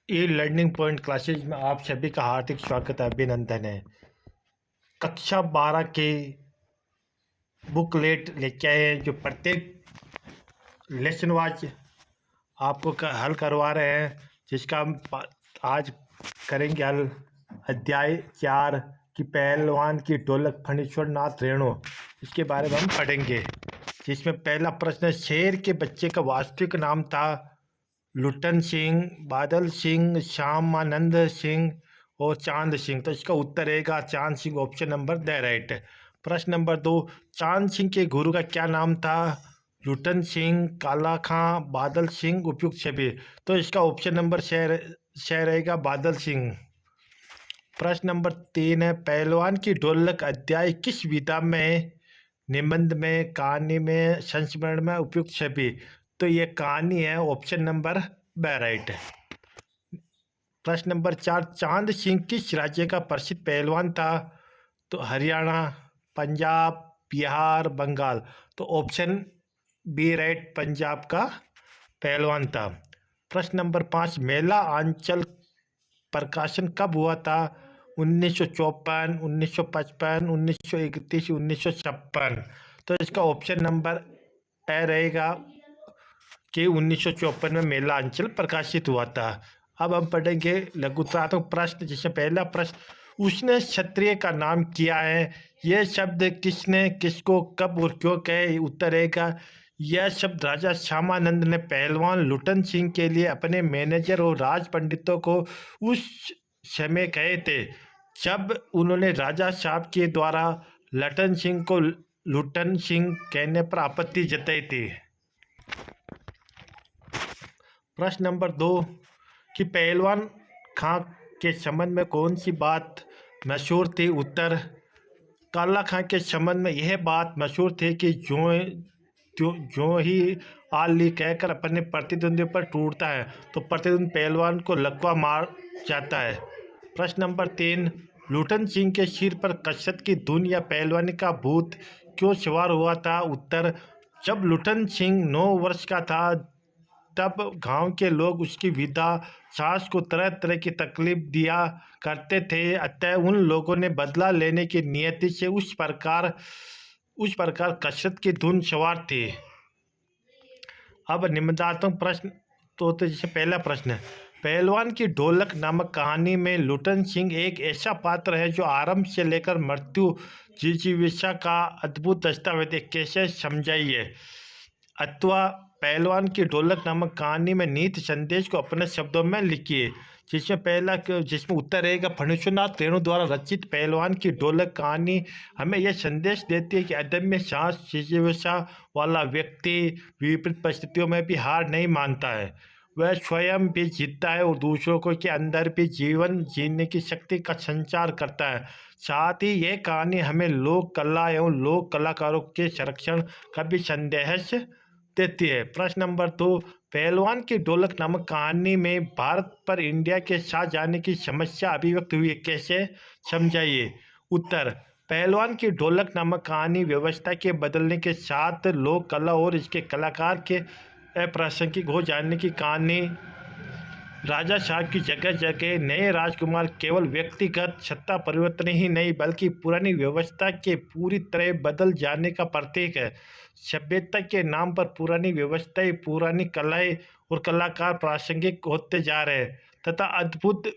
E learning point classes में आप सभी का हार्दिक स्वागत है, अभिनंदन है। कक्षा 12 के बुकलेट लेके आए हैं जो प्रत्येक लेसन वाइज आपको हल करवा रहे हैं, जिसका हम आज करेंगे हल। अध्याय 4 की पहलवान की ढोलक फणीश्वर नाथ रेणु, इसके बारे में हम पढ़ेंगे। जिसमें पहला प्रश्न, शेर के बच्चे का वास्तविक नाम था लुटन सिंह, बादल सिंह, श्यामानंद सिंह और चांद सिंह। तो इसका उत्तर रहेगा चांद Singh, option number the right. प्रश्न नंबर 2, चांद सिंह के गुरु का क्या नाम था? लुटन सिंह, काला खां, बादल सिंह, उपयुक्त छवि। तो इसका ऑप्शन नंबर शेर रहेगा बादल सिंह। प्रश्न नंबर 3 है, पहलवान की ढोलक अध्याय किस विधा में? निबंध में, कहानी में, संस्मरण में, उपयुक्त छवि। तो ये कहानी है, ऑप्शन नंबर ब राइट। प्रश्न नंबर 4, चांद सिंह किस राज्य का प्रसिद्ध पहलवान था? तो हरियाणा, पंजाब, बिहार, बंगाल। तो ऑप्शन बी राइट, पंजाब का पहलवान था। प्रश्न नंबर 5, मेला आंचल प्रकाशन कब हुआ था? 1954, 1955, 1931, 1956। तो इसका ऑप्शन नंबर ए रहेगा कि 1954 में मेला अंचल प्रकाशित हुआ था। अब हम पढ़ेंगे लघुत्रात्मक प्रश्न, जिसमें पहला प्रश्न, उसने क्षत्रिय का नाम किया है। यह शब्द किसने, किसको, कब और क्यों कहे? उत्तर रहेगा, यह शब्द राजा श्यामानंद ने पहलवान लुटन सिंह के लिए अपने मैनेजर और राज पंडितों को उस समय कहे थे जब उन्होंने राजा साहब के द्वारा लटन सिंह को लुटन सिंह कहने पर आपत्ति जताई थी। प्रश्न नंबर 2, कि पहलवान खां के संबंध में कौन सी बात मशहूर थी? उत्तर, काला खां के संबंध में यह बात मशहूर थी कि जो ही आली कहकर अपने प्रतिद्वंदी पर टूटता है तो प्रतिद्वंदी पहलवान को लकवा मार जाता है। प्रश्न नंबर 3, लुटन सिंह के सिर पर कसरत की धुन या पहलवानी का भूत क्यों सवार हुआ था? उत्तर, जब लुटन सिंह 9 वर्ष का था तब गांव के लोग उसकी विधा सास को तरह तरह की तकलीफ दिया करते थे, अतः उन लोगों ने बदला लेने की नियति से उस प्रकार कसरत की धुन सवार थी। अब निबंधात्मक प्रश्न तो जैसे पहला प्रश्न है, पहलवान की ढोलक नामक कहानी में लुटन सिंह एक ऐसा पात्र है जो आरंभ से लेकर मृत्यु जिजीविका का अद्भुत दस्तावेज है, कैसे समझाइए? अथवा पहलवान की ढोलक नामक कहानी में नीति संदेश को अपने शब्दों में लिखिए। जिसमें उत्तर रहेगा, फणीश्वरनाथ रेणु द्वारा रचित पहलवान की ढोलक कहानी हमें यह संदेश देती है कि अदम्य साहस जिज्ञासा वाला व्यक्ति विपरीत परिस्थितियों में भी हार नहीं मानता है, वह स्वयं भी जीतता है और दूसरों को के अंदर भी जीवन जीने की शक्ति का संचार करता है। साथ ही यह कहानी हमें लोक कला एवं लोक कलाकारों के संरक्षण का भी संदेश देती है। प्रश्न नंबर 2, पहलवान की ढोलक नामक कहानी में भारत पर इंडिया के साथ जाने की समस्या अभिव्यक्त हुई है, कैसे समझाइए? उत्तर, पहलवान की ढोलक नामक कहानी व्यवस्था के बदलने के साथ लोक कला और इसके कलाकार के अप्रासंगिक हो जाने की कहानी। राजा साहब की जगह जगह नए राजकुमार केवल व्यक्तिगत सत्ता परिवर्तन ही नहीं बल्कि पुरानी व्यवस्था के पूरी तरह बदल जाने का प्रतीक है। सभ्यता के नाम पर पुरानी व्यवस्थाएं, पुरानी कलाएं और कलाकार प्रासंगिक होते जा रहे हैं तथा अद्भुत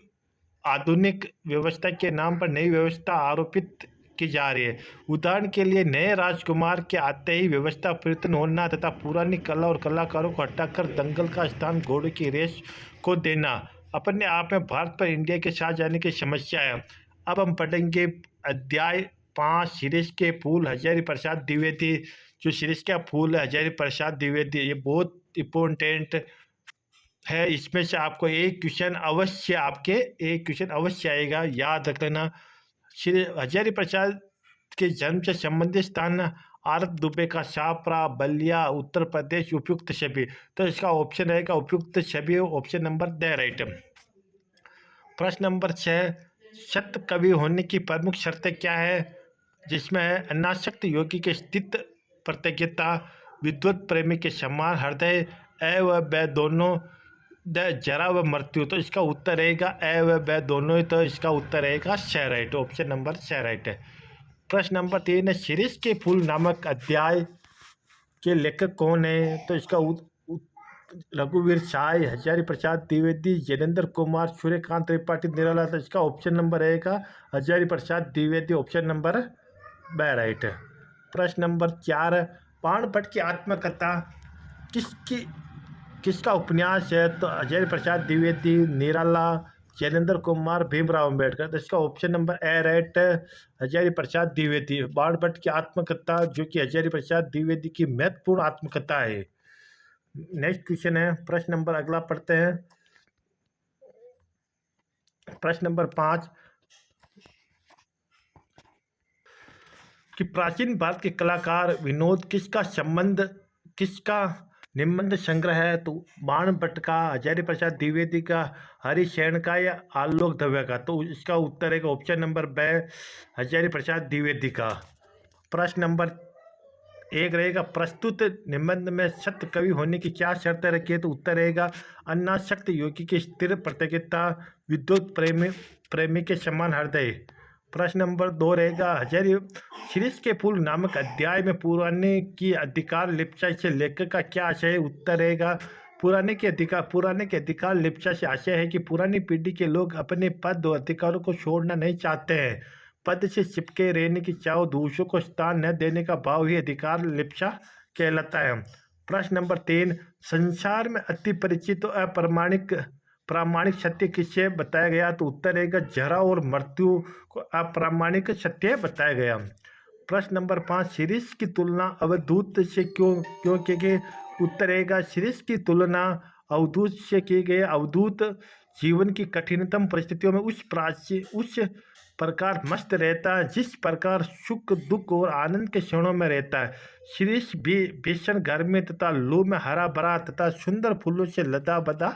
आधुनिक व्यवस्था के नाम पर नई व्यवस्था आरोपित की जा रही है। उदाहरण के लिए, नए राजकुमार के आते ही व्यवस्था परिवर्तन होना तथा पुरानी कला और कलाकारों को हटाकर दंगल का स्थान घोड़े की रेस को देना अपने आप में भारत पर इंडिया के साथ जाने की समस्या है। अब हम पढ़ेंगे अध्याय 5, शीर्ष के फूल हजारी प्रसाद द्विवेदी। जो शीर्ष का फूल है हजारी प्रसाद द्विवेदी, ये बहुत इम्पोर्टेंट है। इसमें से आपको एक क्वेश्चन अवश्य आएगा, याद रख लेना। श्री हजारी प्रसाद के जन्म से संबंधित स्थान आरत दुबे का शाहपुरा, बलिया, उत्तर प्रदेश, उपयुक्त छवि। तो इसका ऑप्शन रहेगा उपयुक्त छवि, ऑप्शन नंबर द राइट। प्रश्न नंबर 6, सत्य कवि होने की प्रमुख शर्तें क्या है? जिसमें है अनासक्त योगी के स्थित प्रतिज्ञता, विद्वत प्रेमी के समान हृदय, अ व ब दोनों, द जरा व मृत्यु, तो इसका उत्तर रहेगा ए व ब दोनों ही, तो इसका उत्तर रहेगा श राइट, ऑप्शन नंबर श राइट है। प्रश्न नंबर 3 है, शिरीष के फूल नामक अध्याय के लेखक कौन है? तो इसका रघुवीर साय, हजारी प्रसाद द्विवेदी, जैनेन्द्र कुमार, सूर्यकांत त्रिपाठी, निराला, तो इसका ऑप्शन नंबर रहेगा हजारी प्रसाद द्विवेदी, ऑप्शन नंबर ब राइट है। प्रश्न नंबर 4 है, बाणभट्ट की आत्मकथा किसका उपन्यास है? तो हजारी प्रसाद द्विवेदी, निराला, जैनेन्द्र कुमार, भीमराव अम्बेडकर, तो इसका ऑप्शन नंबर ए राइट है, हजारी प्रसाद द्विवेदी। बाणभट्ट की आत्मकथा जो कि हजारी प्रसाद द्विवेदी की महत्वपूर्ण आत्मकथा है। नेक्स्ट क्वेश्चन है, प्रश्न नंबर अगला पढ़ते हैं। प्रश्न नंबर 5 कि प्राचीन भारत के कलाकार विनोद किसका निबंध संग्रह है? तो बाणभट्ट का, हजारी प्रसाद द्विवेदी का, हरिशैन का या आलोक दवे का? तो इसका उत्तर है ऑप्शन नंबर ब, हजारी प्रसाद द्विवेदी का। प्रश्न नंबर 1 रहेगा, प्रस्तुत निबंध में सत्य कवि होने की क्या शर्तें रखी है? तो उत्तर रहेगा अनासक्त योगी की स्थिर प्रतियोगिता, विद्युत प्रेमी के समान हृदय। प्रश्न नंबर 2 रहेगा, हजारी शिरीष के फूल नामक अध्याय में पुराने की अधिकार लिप्सा से लेखक का क्या आशय है? उत्तर रहेगा पुराने के अधिकार लिप्सा से आशय है कि पुरानी पीढ़ी के लोग अपने पद और अधिकारों को छोड़ना नहीं चाहते हैं। पद से चिपके रहने की चाह, दूसरों को स्थान न देने का भाव ही अधिकार लिप्सा कहलाता है। प्रश्न नंबर 3, संसार में अति परिचित तो प्रामाणिक सत्य किससे बताया गया? तो उत्तर रहेगा जरा और मृत्यु को अप्रामाणिक सत्य बताया गया। प्रश्न नंबर 5, शिरीष की तुलना अवधूत से क्यों की गई? उत्तर रहेगा शिरीष की तुलना अवधूत से की गई। अवधूत जीवन की कठिनतम परिस्थितियों में उस प्रकार मस्त रहता है जिस प्रकार सुख दुख और आनंद के क्षणों में रहता है। शिरीष भी भीषण गर्मी तथा लू में हरा भरा तथा सुंदर फूलों से लदा बदा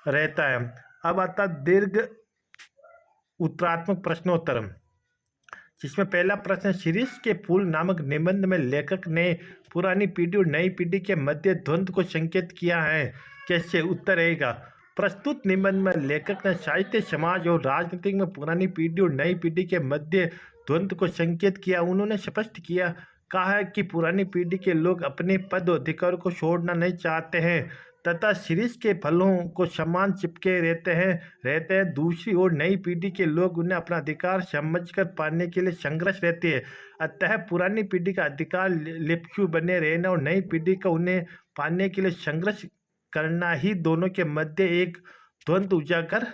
रहता है। अब आता दीर्घ उत्तरात्मक प्रश्नोत्तर, जिसमें पहला प्रश्न, शिरीष के फूल नामक निबंध में लेखक ने पुरानी पीढ़ी और नई पीढ़ी के मध्य द्वंद्व को संकेत किया है कैसे? उत्तर रहेगा प्रस्तुत निबंध में लेखक ने साहित्य, समाज और राजनीति में पुरानी पीढ़ी और नई पीढ़ी के मध्य द्वंद्व को संकेत किया। उन्होंने स्पष्ट कहा है कि पुरानी पीढ़ी के लोग अपने पद और अधिकार को छोड़ना नहीं चाहते हैं तथा शिरीष के फलों को समान चिपके रहते हैं। दूसरी ओर नई पीढ़ी के लोग उन्हें अपना अधिकार समझकर पाने के लिए संघर्ष रहते हैं। अतः पुरानी पीढ़ी का अधिकार लिप्सु बने रहना और नई पीढ़ी का उन्हें पाने के लिए संघर्ष करना ही दोनों के मध्य एक द्वंद्व उजागर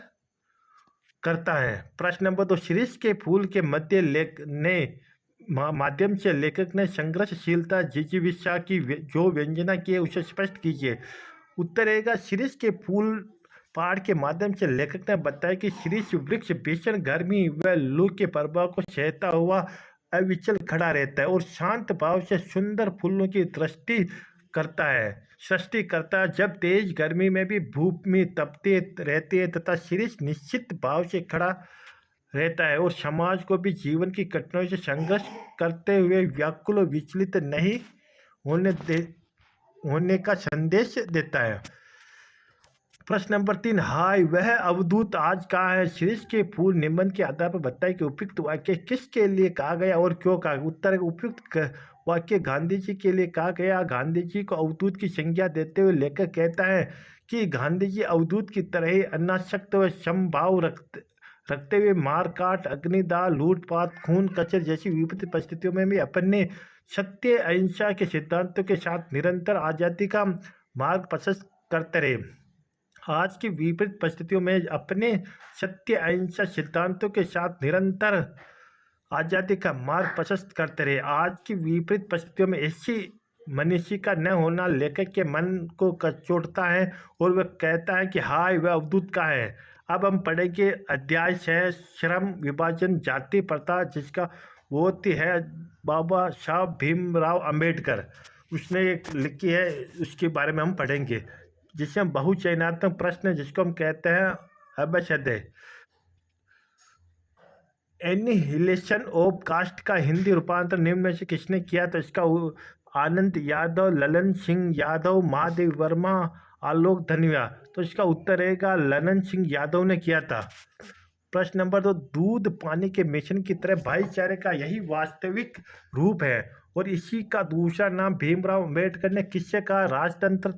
करता है। प्रश्न नंबर 2, शिरीष के फूल के माध्यम से लेखक ने संघर्षशीलता, जिजीविषा की जो व्यंजना की है उसे स्पष्ट कीजिए। उत्तर रहेगा शिरीष के फूल पहाड़ के माध्यम से लेखक ने बताया कि शिरीष वृक्ष भीषण गर्मी व लू के प्रभाव को सहता हुआ अविचल खड़ा रहता है और शांत भाव से सुंदर फूलों की सृष्टि करता है। जब तेज गर्मी में भी भूमि तपती रहती है तथा शिरीष निश्चित भाव से खड़ा रहता है और समाज को भी जीवन की कठिनाइयों से संघर्ष करते हुए व्याकुल और विचलित नहीं होने का संदेश देता है। प्रश्न नंबर 3, हाय वह अवधूत आज कहाँ है? शिरीष के फूल निबंध के आधार पर बताइए कि उपयुक्त वाक्य किसके लिए कहा गया और क्यों कहा? उत्तर, उपयुक्त वाक्य गांधी जी के लिए कहा गया। गांधी जी को अवधूत की संज्ञा देते हुए लेखक कहता है कि गांधी जी अवधूत की तरह ही अनासक्त व समभाव रखते हुए मारकाट, अग्निदाह, लूटपाट, खून कचर जैसी विपरीत परिस्थितियों में भी अपने सत्य अहिंसा के सिद्धांतों के साथ निरंतर आज़ादी का मार्ग प्रशस्त करते रहे। आज की विपरीत परिस्थितियों में अपने सत्य अहिंसा सिद्धांतों के साथ निरंतर आज़ादी का मार्ग प्रशस्त करते रहे। आज की विपरीत परिस्थितियों में ऐसी मनीषी का न होना लेखक के मन को कचोटता है और वह कहता है कि हाय वह अवधूत का है। अब हम पढ़ेंगे अध्याय 6, श्रम विभाजन जाति प्रथा, जिसका वो है बाबा साहब भीमराव अम्बेडकर उसने एक लिखी है, उसके बारे में हम पढ़ेंगे, जिसे हम बहुचयनात्मक प्रश्न जिसको हम कहते हैं अबशदय। एनिहिलेशन ऑफ कास्ट का हिंदी रूपांतर निम्न में से किसने किया? तो इसका आनंद यादव, ललन सिंह यादव, महादेव वर्मा, आलोक धनिया। तो इसका उत्तर रहेगा ललन सिंह यादव ने किया था। प्रश्न नंबर 2, दूध पानी के मिश्रण की तरह भाईचारे का यही वास्तविक रूप है और इसी का दूसरा नाम भीमराव अम्बेडकर ने किससे कहा? राजतंत्र,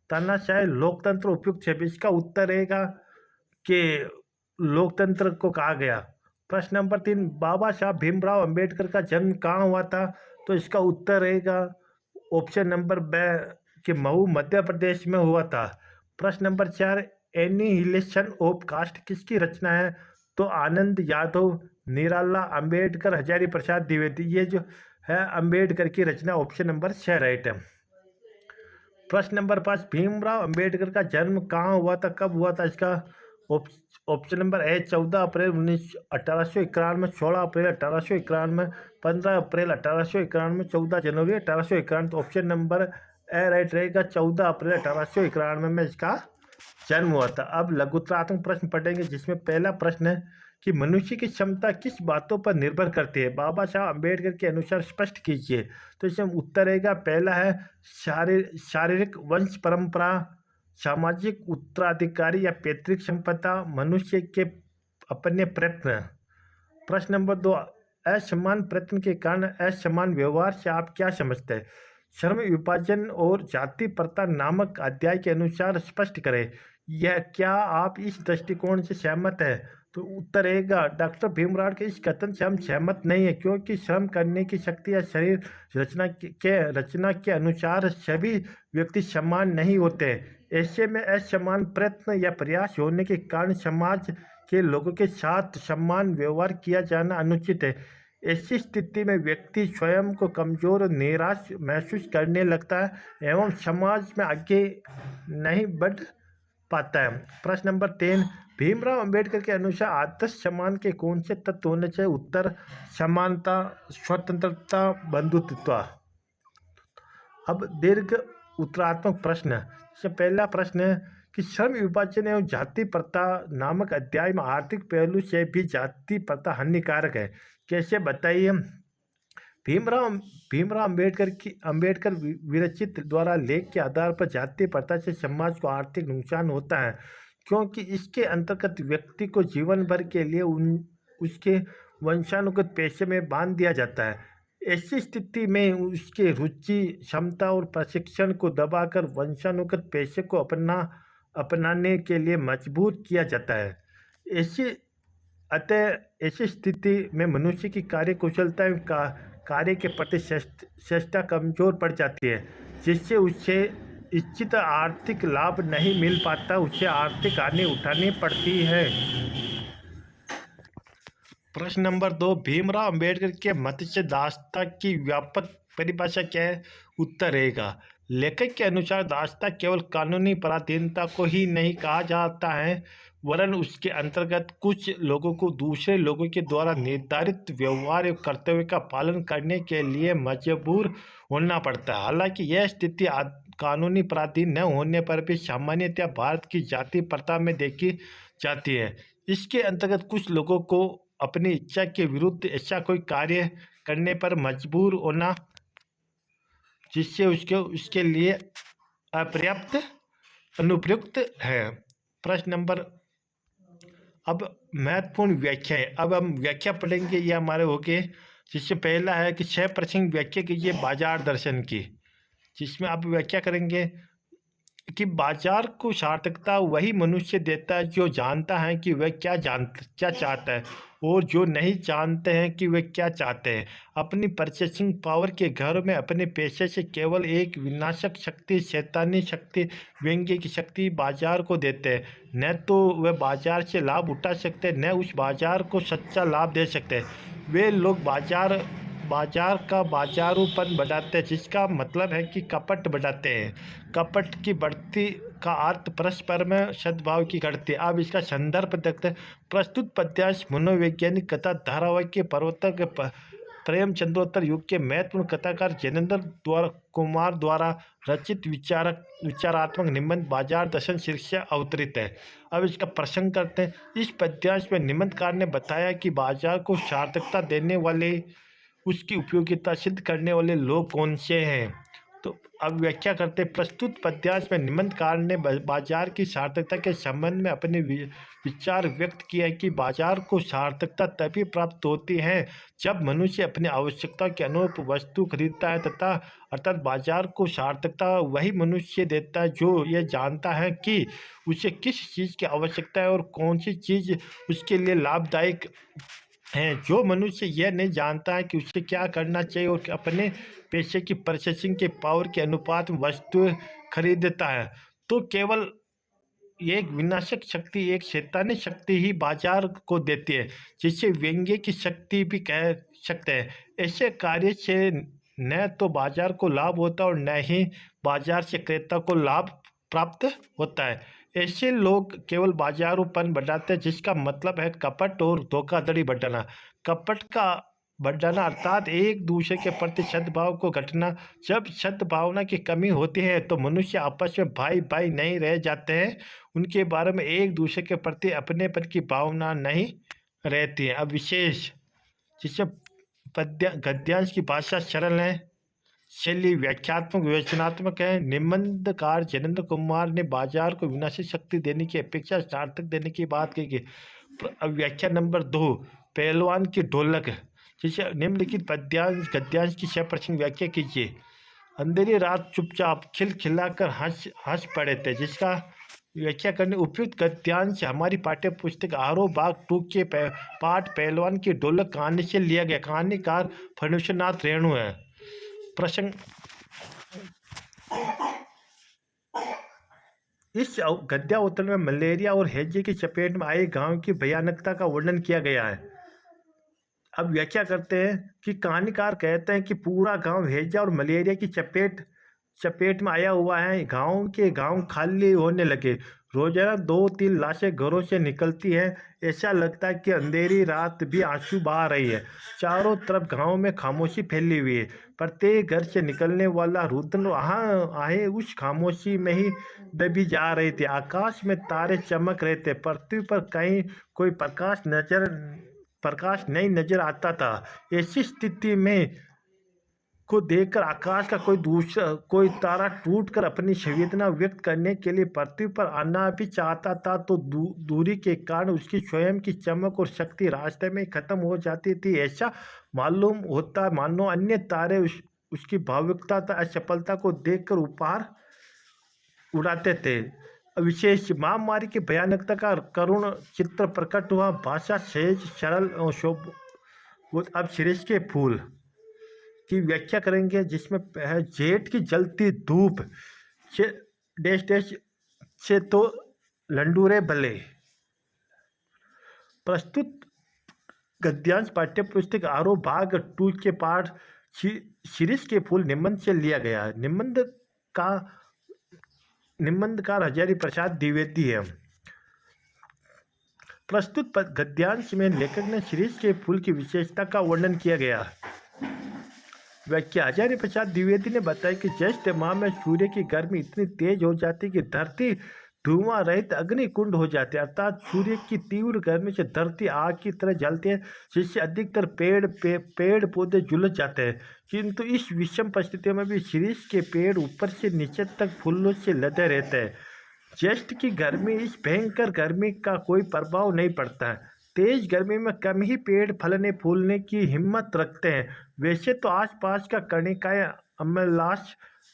तानाशाही, लोकतंत्र उपयुक्त है। इसका उत्तर रहेगा कि लोकतंत्र को कहा गया। प्रश्न नंबर 3, बाबा साहब भीमराव अम्बेडकर का जन्म कहाँ हुआ था? तो इसका उत्तर रहेगा ऑप्शन नंबर ब कि महू मध्य प्रदेश में हुआ था। प्रश्न नंबर 4, एनिहिलेशन ऑफ कास्ट किसकी रचना है? तो आनंद यादव, निराला, अंबेडकर, हजारी प्रसाद द्विवेदी। ये जो है अम्बेडकर की रचना, ऑप्शन नंबर 6 राइट है। प्रश्न नंबर 5, भीमराव अम्बेडकर का जन्म कहाँ हुआ था, कब हुआ था? इसका ऑप्शन नंबर ए 14 अप्रैल 1891, 16 अप्रैल 1891, 15 अप्रैल 1891, 14 जनवरी 1891। तो ऑप्शन नंबर ए राइट रहेगा, 14 अप्रैल 1891 में इसका जन्म हुआ था। अब लघुत्तरात्मक प्रश्न पढ़ेंगे, जिसमें पहला प्रश्न है कि मनुष्य की क्षमता किस बातों पर निर्भर करती है? बाबा साहब अम्बेडकर के अनुसार स्पष्ट कीजिए। तो इसमें उत्तर रहेगा, पहला है शारीरिक वंश परंपरा, सामाजिक उत्तराधिकारी या पैतृक संपदा, मनुष्य के अपने प्रयत्न। प्रश्न नंबर 2, असमान प्रयत्न के कारण असमान व्यवहार से आप क्या समझते हैं? श्रम विभाजन और जाति प्रथा नामक अध्याय के अनुसार स्पष्ट करें। यह क्या आप इस दृष्टिकोण से सहमत है? तो उत्तर रहेगा, डॉक्टर भीमराव के इस कथन से हम सहमत नहीं है, क्योंकि श्रम करने की शक्ति या शरीर रचना के अनुसार सभी व्यक्ति समान नहीं होते। ऐसे में असमान प्रयत्न या प्रयास होने के कारण समाज के लोगों के साथ समान व्यवहार किया जाना अनुचित है। ऐसी स्थिति में व्यक्ति स्वयं को कमजोर और निराश महसूस करने लगता है एवं समाज में आगे नहीं बढ़ पाता है। प्रश्न नंबर 3, भीमराव अंबेडकर के अनुसार आदर्श समाज के कौन से तत्व होने चाहिए? उत्तर समानता, स्वतंत्रता, बंधुत्व। अब दीर्घ उत्तरात्मक प्रश्न। इससे पहला प्रश्न है कि श्रम विभाजन एवं जाति प्रथा नामक अध्याय में आर्थिक पहलू से भी जाति प्रथा हानिकारक है, कैसे बताइए? भीमराव अंबेडकर विरचित द्वारा लेख के आधार पर जाति प्रथा से समाज को आर्थिक नुकसान होता है, क्योंकि इसके अंतर्गत व्यक्ति को जीवन भर के लिए उसके वंशानुगत पेशे में बांध दिया जाता है। ऐसी स्थिति में उसके रुचि, क्षमता और प्रशिक्षण को दबाकर वंशानुगत पेशे को अपनाने के लिए मजबूर किया जाता है। ऐसी स्थिति में मनुष्य की कार्य कुशलता कार्य के प्रति चेष्टा कमजोर पड़ जाती है, जिससे उसे इच्छित आर्थिक लाभ नहीं मिल पाता, उसे आर्थिक हानि उठानी पड़ती है। प्रश्न नंबर 2, भीमराव अंबेडकर के मत से दासता की व्यापक परिभाषा क्या है? उत्तर रहेगा, लेखक के अनुसार दासता केवल कानूनी पराधीनता को ही नहीं कहा जाता है, वरन उसके अंतर्गत कुछ लोगों को दूसरे लोगों के द्वारा निर्धारित व्यवहार एवं कर्तव्य का पालन करने के लिए मजबूर होना पड़ता है। हालांकि यह स्थिति कानूनी पराधीन न होने पर भी सामान्यतः भारत की जाति प्रथा में देखी जाती है। इसके अंतर्गत कुछ लोगों को अपनी इच्छा के विरुद्ध ऐसा कोई कार्य करने पर मजबूर होना जिससे उसके लिए अपर्याप्त अनुपयुक्त है। प्रश्न नंबर, अब महत्वपूर्ण व्याख्या है। अब हम व्याख्या पढ़ेंगे, ये हमारे हो गए, जिससे पहला है कि 6 प्रश्न व्याख्या कीजिए बाजार दर्शन की, जिसमें आप व्याख्या करेंगे कि बाजार को सार्थकता वही मनुष्य देता है जो जानता है कि वह क्या चाहता है और जो नहीं जानते हैं कि वे क्या चाहते हैं। अपनी परचेसिंग पावर के घर में अपने पैसे से केवल एक विनाशक शक्ति, शैतानी शक्ति, व्यंग्य की शक्ति बाजार को देते हैं। न तो वे बाजार से लाभ उठा सकते, न उस बाजार को सच्चा लाभ दे सकते। वे लोग बाजार का बाजारूपन बढ़ाते हैं, जिसका मतलब है कि कपट बढ़ाते हैं। कपट की बढ़ती का अर्थ परस्पर में सद्भाव की घटती। अब इसका संदर्भ देखते हैं। प्रस्तुत पद्यांश मनोवैज्ञानिक कथा धारावाहिक के प्रवर्तक प्रेमचंद्रोत्तर युग के महत्वपूर्ण कथाकार जैनेन्द्र कुमार द्वारा रचित विचारात्मक निबंध बाजार दर्शन शीर्षक अवतरित है। अब इसका प्रसंग करते हैं। इस पद्यांश में निबंधकार ने बताया कि बाजार को सार्थकता देने वाले, उसकी उपयोगिता सिद्ध करने वाले लोग कौन से हैं। तो अब व्याख्या करते प्रस्तुत पद्यांश में निबंधकार ने बाजार की सार्थकता के संबंध में अपने विचार व्यक्त किया है कि बाजार को सार्थकता तभी प्राप्त होती है जब मनुष्य अपनी आवश्यकता के अनुरूप वस्तु खरीदता है, तथा अर्थात बाजार को सार्थकता वही मनुष्य देता है जो यह जानता है कि उसे किस चीज़ की आवश्यकता है और कौन सी चीज़ उसके लिए लाभदायक है। जो मनुष्य यह नहीं जानता है कि उसे क्या करना चाहिए और अपने पैसे की परचेसिंग के पावर के अनुपात में वस्तुएं खरीदता है, तो केवल एक विनाशक शक्ति, एक शैतानी शक्ति ही बाजार को देती है, जिसे व्यंग्य की शक्ति भी कह सकते हैं। ऐसे कार्य से न तो बाजार को लाभ होता और न ही बाजार से क्रेता को लाभ प्राप्त होता है। ऐसे लोग केवल बाजारूपन बढ़ाते हैं, जिसका मतलब है कपट और धोखाधड़ी बढ़ाना। कपट का बढ़ाना अर्थात एक दूसरे के प्रति सद्भाव को घटना। जब सद्भावना की कमी होती है तो मनुष्य आपस में भाई भाई नहीं रह जाते हैं, उनके बारे में एक दूसरे के प्रति अपनेपन की भावना नहीं रहती है। अब विशेष जिससे गद्यांश की भाषा सरल है, शैली व्याख्यात्मक विवेचनात्मक है। निबंधकार जयेंद्र कुमार ने बाजार को विनाशी शक्ति देने की अपेक्षा सार्थक देने की बात की। अब व्याख्या नंबर 2, पहलवान की ढोलक, जिसे निम्नलिखित पद्यांश गद्यांश की 6% व्याख्या कीजिए। अंधेरी रात चुपचाप खिलखिलाकर हंस पड़े थे, जिसका व्याख्या करने उपयुक्त गद्यांश हमारी पाठ्य पुस्तक आरोह भाग 2 के पाठ पहलवान की ढोलक कहानी से लिया गया। कहानीकार फणीश्वरनाथ रेणु है। प्रसंग इस गद्यावतरण में मलेरिया और हैजे की चपेट में आए गांव की भयानकता का वर्णन किया गया है। अब व्याख्या करते हैं कि कहानीकार कहते हैं कि पूरा गांव हैजा और मलेरिया की चपेट में आया हुआ है। गांव खाली होने लगे। रोजाना 2-3 लाशें घरों से निकलती हैं। ऐसा लगता है कि अंधेरी रात भी आंसू बहा रही है। चारों तरफ गांव में खामोशी फैली हुई है। प्रत्येक घर से निकलने वाला रुदन आहे उस खामोशी में ही दबी जा रहे थे। आकाश में तारे चमक रहे थे। पृथ्वी पर कहीं कोई प्रकाश नहीं नजर आता था। ऐसी स्थिति में को देखकर आकाश का कोई तारा टूटकर अपनी संवेदना व्यक्त करने के लिए पृथ्वी पर आना भी चाहता था, तो दूरी के कारण उसकी स्वयं की चमक और शक्ति रास्ते में खत्म हो जाती थी। ऐसा मालूम होता मानो अन्य तारे उसकी भावुकता असफलता को देखकर उपहार उड़ाते थे। विशेष महामारी की भयानकता का करुण चित्र प्रकट हुआ। भाषा सहज सरल और शोभ। अब शीर्ष के फूल की व्याख्या करेंगे, जिसमें है जेठ की जलती धूप से तो लंडूरे भले। प्रस्तुत गद्यांश पाठ्य पुस्तक आरोह भाग 2 के पाठ शीर्ष के फूल निबंध से लिया गया है। निबंधकार हजारी प्रसाद द्विवेदी है। प्रस्तुत गद्यांश में लेखक ने शीर्ष के फूल की विशेषता का वर्णन किया गया। व्याख्या आचार्य प्रसाद द्विवेदी ने बताया कि ज्येष्ठ माह में सूर्य की गर्मी इतनी तेज हो जाती कि धरती धुआं रहित अग्निकुंड हो जाती है। अर्थात सूर्य की तीव्र गर्मी से धरती आग की तरह जलती है, जिससे अधिकतर पेड़ पौधे झुलस जाते हैं। किंतु इस विषम परिस्थितियों में भी शीर्ष के पेड़ ऊपर से नीचे तक फूलों से लदे रहते हैं। ज्येष्ठ की गर्मी इस भयंकर गर्मी का कोई प्रभाव नहीं पड़ता है। तेज गर्मी में कम ही पेड़ फलने फूलने की हिम्मत रखते हैं। वैसे तो आसपास का कणिकाएं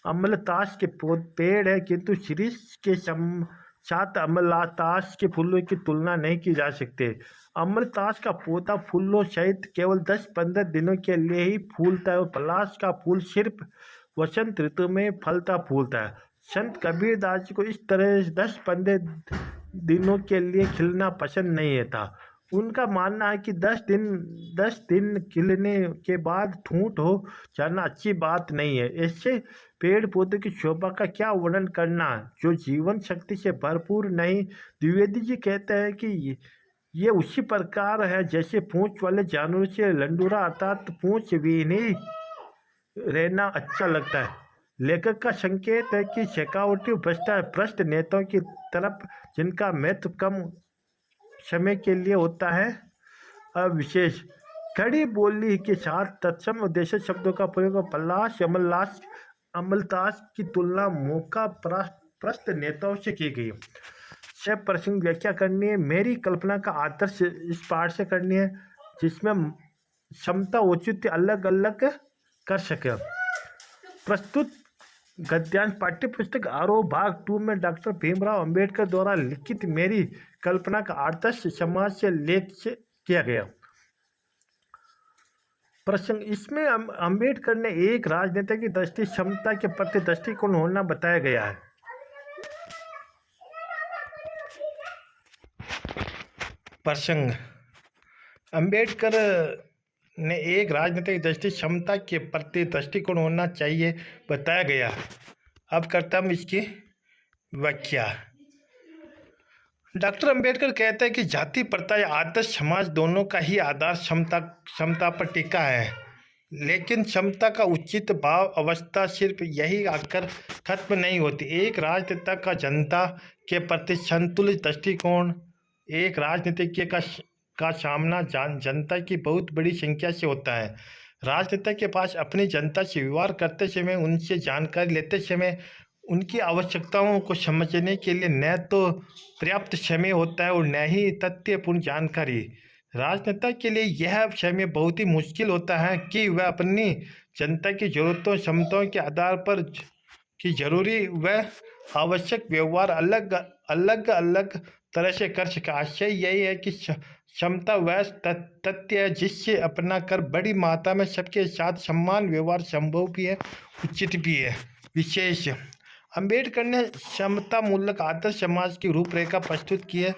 अमलतास के पेड़ है, किंतु शीर्ष के साथ अमलतास के फूलों की तुलना नहीं की जा सकती। अमलतास का पौधा फूलों सहित केवल 10-15 दिनों के लिए ही फूलता है और पलाश का फूल सिर्फ वसंत ऋतु में फलता फूलता है। संत कबीरदास जी को इस तरह 10-15 दिनों के लिए खिलना पसंद नहीं था। उनका मानना है कि 10 दिन खिलने के बाद ठूंठ हो जाना अच्छी बात नहीं है। ऐसे पेड़ पौधे की शोभा का क्या वर्णन करना जो जीवन शक्ति से भरपूर नहीं। द्विवेदी जी कहते हैं कि ये उसी प्रकार है जैसे पूंछ वाले जानवर से लंडूरा अर्थात पूंछ विहीन ही रहना अच्छा लगता है। लेखक का संकेत है कि शेखावटी भ्रष्ट नेताओं की तरफ, जिनका महत्व कम समय के लिए होता है। अब विशेष खड़ी बोली के साथ तत्सम उद्देश्य शब्दों का प्रयोग पलाश अमलताज की तुलना मौका प्रस्त नेताओं से की गई। छह प्रसंग व्याख्या करनी है। मेरी कल्पना का आदर्श इस पाठ से करनी है जिसमें क्षमता औचित्य अलग अलग कर सके। प्रस्तुत गद्यांश पाठ्य पुस्तक आरोह भाग 2 में डॉक्टर भीमराव अंबेडकर द्वारा लिखित मेरी कल्पना का आदर्श समाज से लेख किया गया। प्रसंग इसमें अंबेडकर ने एक राजनेता की दृष्टि क्षमता के प्रति दृष्टिकोण होना बताया गया है। प्रसंग अंबेडकर ने एक राजनीतिक दृष्टि क्षमता के प्रति दृष्टिकोण होना चाहिए बताया गया। अब करता हूँ इसकी व्याख्या। डॉक्टर अंबेडकर कहते हैं कि जाति प्रथा या आदर्श समाज दोनों का ही आधार क्षमता पर टिका है, लेकिन क्षमता का उचित भाव अवस्था सिर्फ यही आकर खत्म नहीं होती। एक राजनेता का जनता के प्रति संतुलित दृष्टिकोण एक राजनीतिज्ञ का सामना जनता की बहुत बड़ी संख्या से होता है। राजनेता के पास अपनी जनता से व्यवहार करते समय, उनसे जानकारी लेते समय उनकी आवश्यकताओं को समझने के लिए न तो पर्याप्त समय होता है और न ही तथ्यपूर्ण जानकारी। राजनेता के लिए यह समय बहुत ही मुश्किल होता है कि वह अपनी जनता की जरूरतों क्षमताओं के आधार पर कि जरूरी व आवश्यक व्यवहार अलग अलग तरह से कर सके। आशय यही है कि क्षमता वह तथ्य है जिससे अपना कर बड़ी मात्रा में सबके साथ समान व्यवहार संभव भी है, उचित भी है। विशेष अंबेडकर ने क्षमता मूलक आदर्श समाज की रूपरेखा प्रस्तुत की है।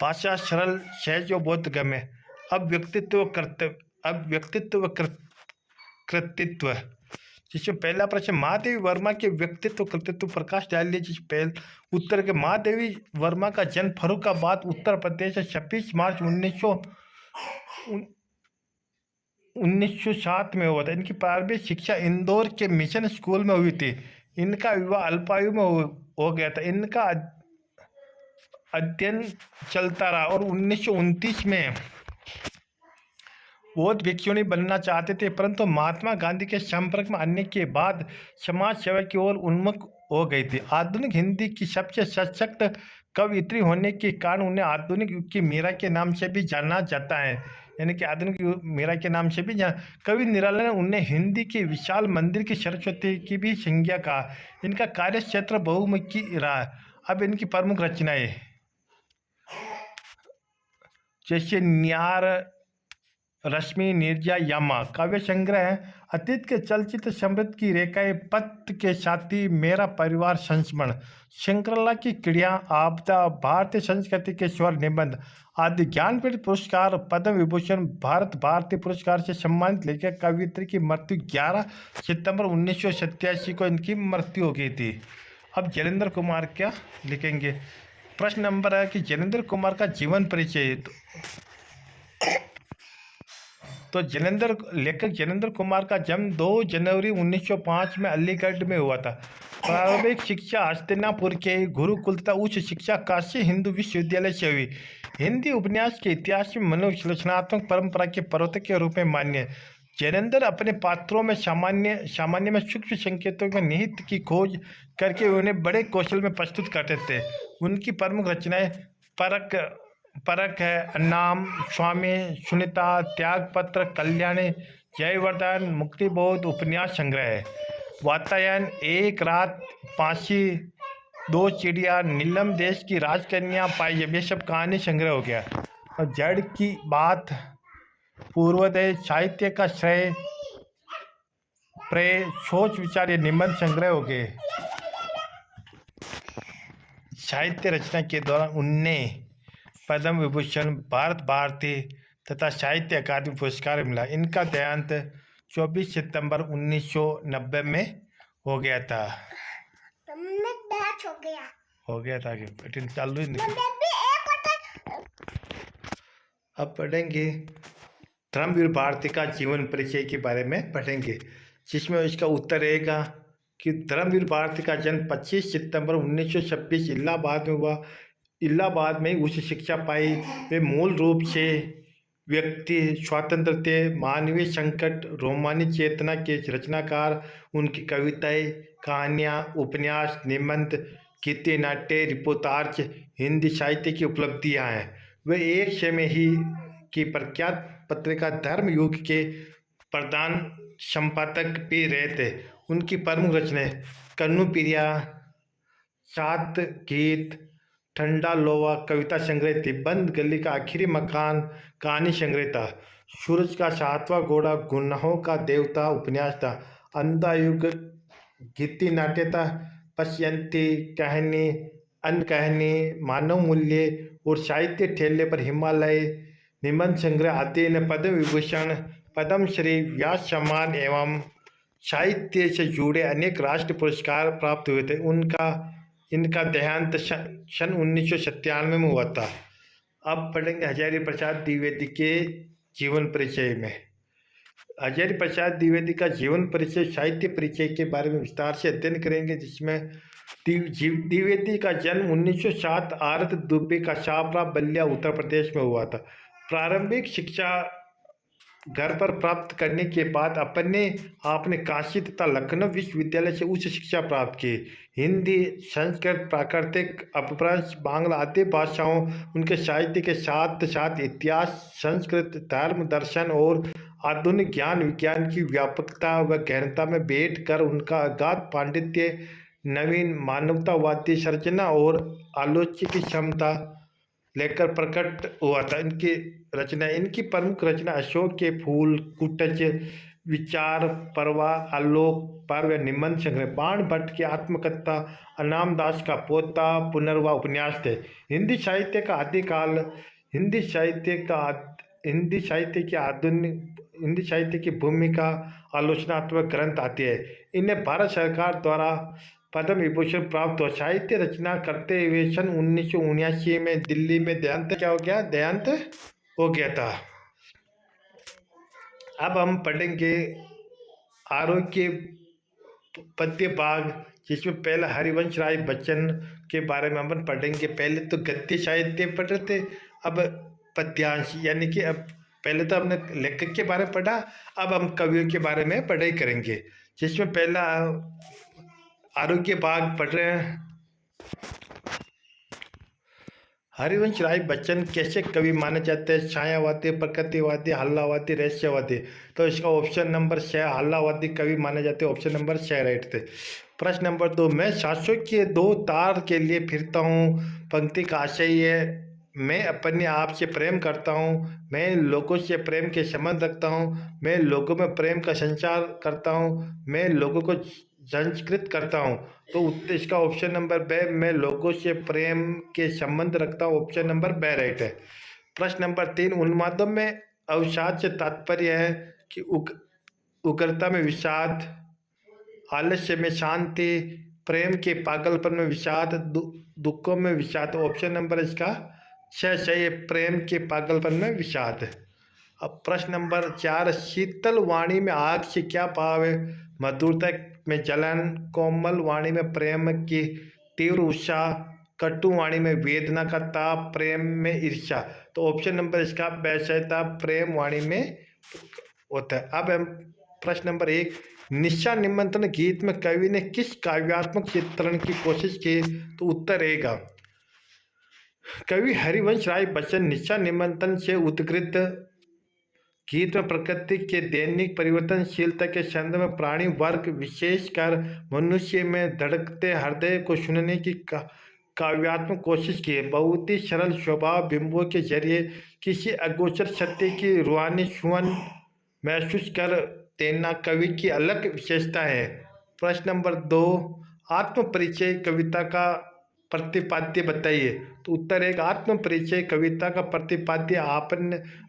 भाषा सरल, सहज और बोधगम्य। अब व्यक्तित्व कृतित्व, जिसमें पहला प्रश्न महादेवी वर्मा के व्यक्तित्व कृतित्व प्रकाश डाल दिए। जिस पहले उत्तर के महादेवी वर्मा का जन्म फर्रुखाबाद उत्तर प्रदेश से 26 मार्च 1907 में हुआ था। इनकी प्रारंभिक शिक्षा इंदौर के मिशन स्कूल में हुई थी। इनका विवाह अल्पायु में हो गया था। इनका अध्ययन चलता रहा और 1929 में बौद्ध भिक्षुणी बनना चाहते थे, परंतु महात्मा गांधी के संपर्क में आने के बाद समाज सेवा की ओर उन्मुख हो गई थी। आधुनिक हिंदी की सबसे सशक्त कवयित्री होने के कारण उन्हें आधुनिक युग की मीरा के नाम से भी जाना जाता है। यानी कि आधुनिक युग मीरा के नाम से भी कवि निराला ने उन्हें हिंदी के विशाल मंदिर की सरस्वती की भी संज्ञा कहा। इनका कार्य क्षेत्र बहुमुखी रहा। अब इनकी प्रमुख रचनाएं जैसे न्यार, रश्मि, नीरजा, यामा काव्य संग्रह है। अतीत के चलचित्र समृद्ध की रेखाएं, पथ के साथी, मेरा परिवार, संस्मरण, शंकरला की क्रिया, आपदा, भारतीय संस्कृति के स्वर निबंध आदि। ज्ञानपीठ पुरस्कार, पद्म विभूषण, भारत भारती पुरस्कार से सम्मानित लेखक कवयित्री की मृत्यु 11 सितंबर 1987 को इनकी मृत्यु हो गई थी। अब जैलेंद्र कुमार क्या लिखेंगे। प्रश्न नंबर है कि जैलेंद्र कुमार का जीवन परिचय। तो लेखक जैलेंद्र कुमार का जन्म 2 जनवरी 1905 में अलीगढ़ में हुआ था। प्रारंभिक शिक्षा हस्तिनापुर के गुरुकुल तथा उच्च शिक्षा काशी हिंदू विश्वविद्यालय से हुई। हिंदी उपन्यास के इतिहास में मनोविश्लेषणात्मक परंपरा के प्रवर्तक के रूप में मान्य है। जैलेंद्र अपने पात्रों में सामान्य में सूक्ष्म संकेतों में निहित की खोज करके उन्हें बड़े कौशल में प्रस्तुत करते थे। उनकी प्रमुख रचनाएं परख है, नाम, स्वामी, सुनीता, त्यागपत्र, कल्याणी, जयवर्धन, मुक्तिबोध उपन्यास संग्रह है। वातायन, एक रात, फांसी, 2 चिड़िया, नीलम देश की राजकन्या पाई, ये सब कहानी संग्रह हो गया। और जड़ की बात, पूर्वोदय, साहित्य का श्रेय, प्रेय, सोच विचार, ये निबंध संग्रह हो गए। साहित्य रचना के दौरान उन्हें पद्म विभूषण, भारत भारती तथा साहित्य अकादमी पुरस्कार मिला। इनका देहांत 24 सितंबर 1990 में हो गया था। चालू ही अब पढ़ेंगे धर्मवीर भारती का जीवन परिचय के बारे में पढ़ेंगे, जिसमें इसका उत्तर रहेगा कि धर्मवीर भारती का जन्म 25 सितंबर 1926 इलाहाबाद में हुआ। इलाहाबाद में उच्च शिक्षा पाई। वे मूल रूप से व्यक्ति स्वातंत्र्य, मानवीय संकट, रोमानी चेतना के रचनाकार। उनकी कविताएं कहानियाँ, उपन्यास, निबंध, गीति, नाट्य, रिपोर्टाज हिंदी साहित्य की उपलब्धियाँ हैं। वे एक समय ही की प्रख्यात पत्रिका धर्मयुग के प्रधान संपादक भी रहे थे। उनकी प्रमुख रचनाएं कन्नू प्रिया, सात गीत, ठंडा लोवा कविता संग्रह थी, बंद गली का आखिरी मकान कहानी संग्रह था, सूरज का सातवां घोड़ा गुनाहों का देवता उपन्यास था, अंधा युग गीति नाट्य था, पश्यंती कहानी, अन्य कहानी, मानव मूल्य और साहित्य ठेले पर हिमालय निबंध संग्रह आदि ने पद्म विभूषण, पद्मश्री, व्यास सम्मान एवं साहित्य से जुड़े अनेक राष्ट्रीय पुरस्कार प्राप्त हुए थे। इनका देहांत सन 1997 में हुआ था। अब पढ़ेंगे हजारी प्रसाद द्विवेदी के जीवन परिचय में। हजारी प्रसाद द्विवेदी का जीवन परिचय साहित्य परिचय के बारे में विस्तार से अध्ययन करेंगे, जिसमें द्विवेदी का जन्म 1907 आरत दुबे का छापरा बलिया उत्तर प्रदेश में हुआ था। प्रारंभिक शिक्षा घर पर प्राप्त करने के बाद आपने काशी तथा लखनऊ विश्वविद्यालय से उच्च शिक्षा प्राप्त की। हिंदी, संस्कृत, प्राकृतिक, अपभ्रंश, बांग्ला आदि भाषाओं, उनके साहित्य के साथ साथ इतिहास, संस्कृत, धर्म, दर्शन और आधुनिक ज्ञान विज्ञान की व्यापकता व गहनता में बैठ कर उनका अगाध पांडित्य, नवीन मानवतावादी सर्जना और आलोच्य की क्षमता लेकर प्रकट हुआ था। इनकी प्रमुख रचना अशोक के फूल, कुटज, विचार, परवा, आलोक, पर्व, निबंध संग्रह, बाण भट्ट की आत्मकथा, अनाम दास का पोता, पुनर्वा उपन्यास थे। हिंदी साहित्य का आदिकाल, हिंदी साहित्य की भूमिका आलोचनात्मक ग्रंथ आती है। इन्हें भारत सरकार द्वारा पद्म विभूषण प्राप्त हुआ। साहित्य रचना करते हुए सन 1979 में दिल्ली में देहांत हो गया था। अब हम पढ़ेंगे आरोग्य पद्य भाग, जिसमें पहला हरिवंश राय बच्चन के बारे में हम पढ़ेंगे। पहले तो गद्य साहित्य पढ़ रहे थे, अब पद्यांश, यानी कि अब पहले तो हमने लेखक के बारे में पढ़ा, अब हम कवियों के बारे में पढ़ाई करेंगे। जिसमें पहला आरोग्य भाग पढ़ रहे हैं। हरिवंश राय बच्चन कैसे कवि माने जाते हैं? छायावादी, प्रकृतिवादी, हल्लावादी, रहस्यवादी। तो इसका ऑप्शन नंबर 6 हल्लावादी कवि माने जाते हैं। ऑप्शन नंबर 6 राइट थे। प्रश्न नंबर 2, मैं सांसों के 2 तार के लिए फिरता हूँ। पंक्ति का आशय है मैं अपने आप से प्रेम करता हूँ, मैं लोगों से प्रेम के संबंध रखता हूँ, मैं लोगों में प्रेम का संचार करता हूँ, मैं लोगों को संस्कृत करता हूँ। तो इसका ऑप्शन नंबर ब, मैं लोगों से प्रेम के संबंध रखता हूँ। ऑप्शन नंबर ब राइट है। प्रश्न नंबर 3, उन्मादों में अवसाद से तात्पर्य है कि उग्रता में विषाद, आलस्य में शांति, प्रेम के पागलपन में विषाद, दुखों में विषाद। ऑप्शन नंबर इसका 6 सही है, प्रेम के पागलपन में विषाद। अब प्रश्न नंबर 4, शीतल वाणी में आग से क्या भाव है? मधुरता में जलन, कोमल वाणी में प्रेम की तीव्र उत्साह, कटु वाणी में वेदना का ताप, प्रेम में ईर्ष्या। तो ऑप्शन नंबर इसका वैश्यता प्रेम वाणी में होता है। अब हम प्रश्न नंबर 1, निशा निमंत्रण गीत में कवि ने किस काव्यात्मक चित्रण की कोशिश की? तो उत्तर रहेगा कवि हरिवंश राय बच्चन निशा निमंत्रण से उद्गृत गीत में प्रकृति के दैनिक परिवर्तनशीलता के संदर्भ में प्राणी वर्ग, विशेषकर मनुष्य में धड़कते हृदय को सुनने की काव्यात्मक कोशिश की है। बहुत ही सरल स्वभाव बिंबों के जरिए किसी अगोचर सत्य की रूहानी छुअन महसूस कर देना कवि की अलग विशेषता है। प्रश्न नंबर 2, आत्म परिचय कविता का प्रतिपाद्य बताइए। तो उत्तर है आत्म परिचय कविता का प्रतिपाद्य